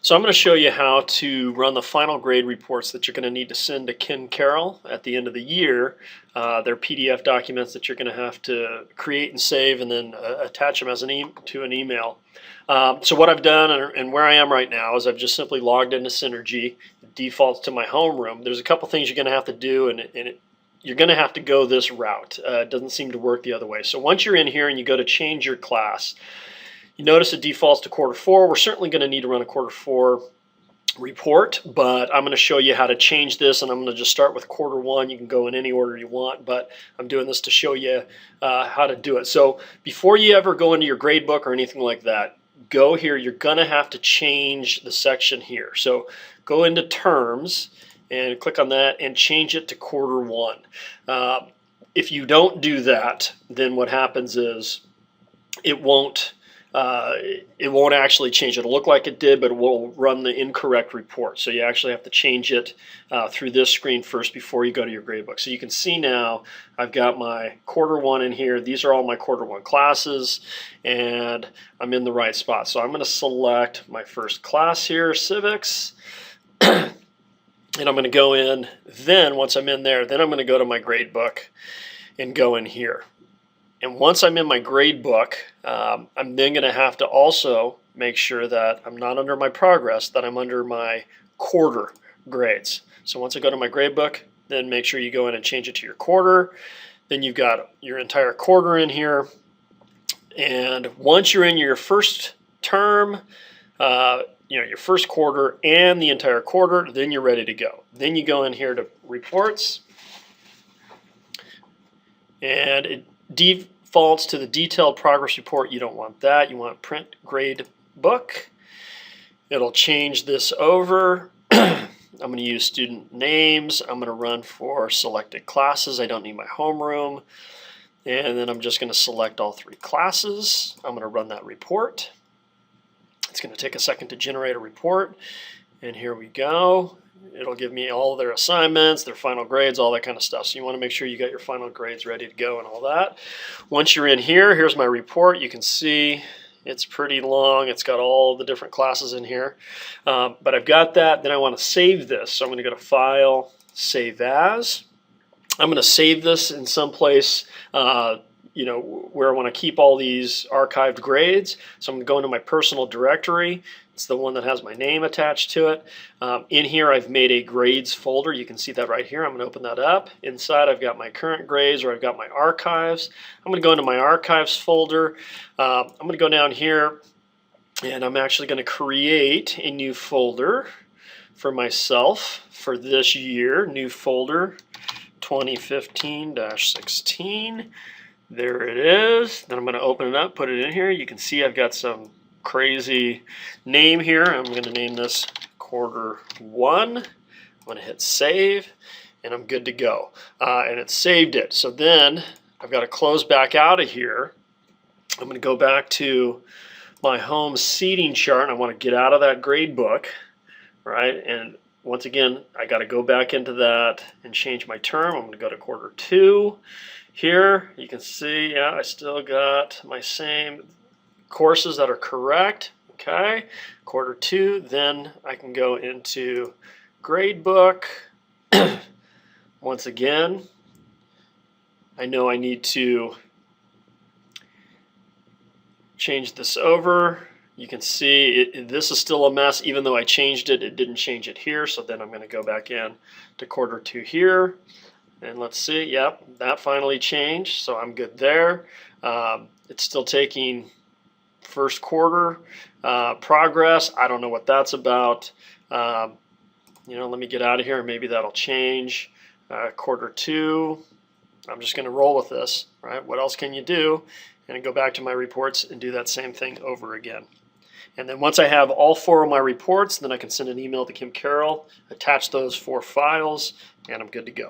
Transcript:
So I'm going to show you how to run the final grade reports that you're going to need to send to Kim Carroll at the end of the year. They're PDF documents that you're going to have to create and save and then attach them as to an email. So what I've done and where I am right now is I've just simply logged into Synergy. It defaults to my homeroom. There's a couple things you're going to have to do, and you're going to have to go this route. It doesn't seem to work the other way. So once you're in here and you go to change your class, you notice it defaults to Q4. We're certainly going to need to run a Q4 report, but I'm going to show you how to change this, and I'm going to just start with Q1. You can go in any order you want, but I'm doing this to show you how to do it. So before you ever go into your gradebook or anything like that, go here. You're going to have to change the section here. So go into Terms and click on that and change it to Q1. If you don't do that, then what happens is it won't actually change. It'll look like it did, but it will run the incorrect report. So you actually have to change it through this screen first before you go to your gradebook. So you can see now I've got my Q1 in here. These are all my Q1 classes, and I'm in the right spot. So I'm going to select my first class here, Civics, and I'm going to go in. Then once I'm in there, then I'm going to go to my gradebook and go in here. And once I'm in my grade book, I'm then going to have to also make sure that I'm not under my progress, that I'm under my quarter grades. So once I go to my grade book, then make sure you go in and change it to your quarter. Then you've got your entire quarter in here. And once you're in your first term, your first quarter and the entire quarter, then you're ready to go. Then you go in here to reports, and it defaults to the detailed progress report. You don't want that. You want print grade book. It'll change this over. I'm going to use student names. I'm going to run for selected classes. I don't need my homeroom. And then I'm just going to select all 3 classes. I'm going to run that report. It's going to take a second to generate a report. And here we go. It'll give me all their assignments, their final grades, all that kind of stuff. So you want to make sure you got your final grades ready to go and all that. Once you're in here, here's my report. You can see it's pretty long. It's got all the different classes in here. But I've got that. Then I want to save this. So I'm going to go to File, Save As. I'm going to save this in some place where I want to keep all these archived grades. So I'm going to go into my personal directory. It's the one that has my name attached to it. In here I've made a grades folder. You can see that right here. I'm going to open that up. Inside I've got my current grades, or I've got my archives. I'm going to go into my archives folder. I'm going to go down here, and I'm actually going to create a new folder for myself for this year. New folder 2015-16. There it is. Then I'm going to open it up, put it in here. You can see I've got some crazy name here. I'm going to name this Q1. I'm going to hit save, and I'm good to go. And it saved it. So then I've got to close back out of here. I'm going to go back to my home seating chart, and I want to get out of that grade book, right? And once again, I got to go back into that and change my term. I'm going to go to Q2. Here you can see, yeah, I still got my same courses that are correct. Okay, Q2. Then I can go into gradebook. Once again, I know I need to change this over. You can see this is still a mess. Even though I changed it, it didn't change it here. So then I'm going to go back in to Q2 here. And let's see, yep, that finally changed. So I'm good there. It's still taking first quarter progress. I don't know what that's about. Let me get out of here. Maybe that'll change. Q2. I'm just going to roll with this, right? What else can you do? And go back to my reports and do that same thing over again. And then once I have all 4 of my reports, then I can send an email to Kim Carroll, attach those 4 files, and I'm good to go.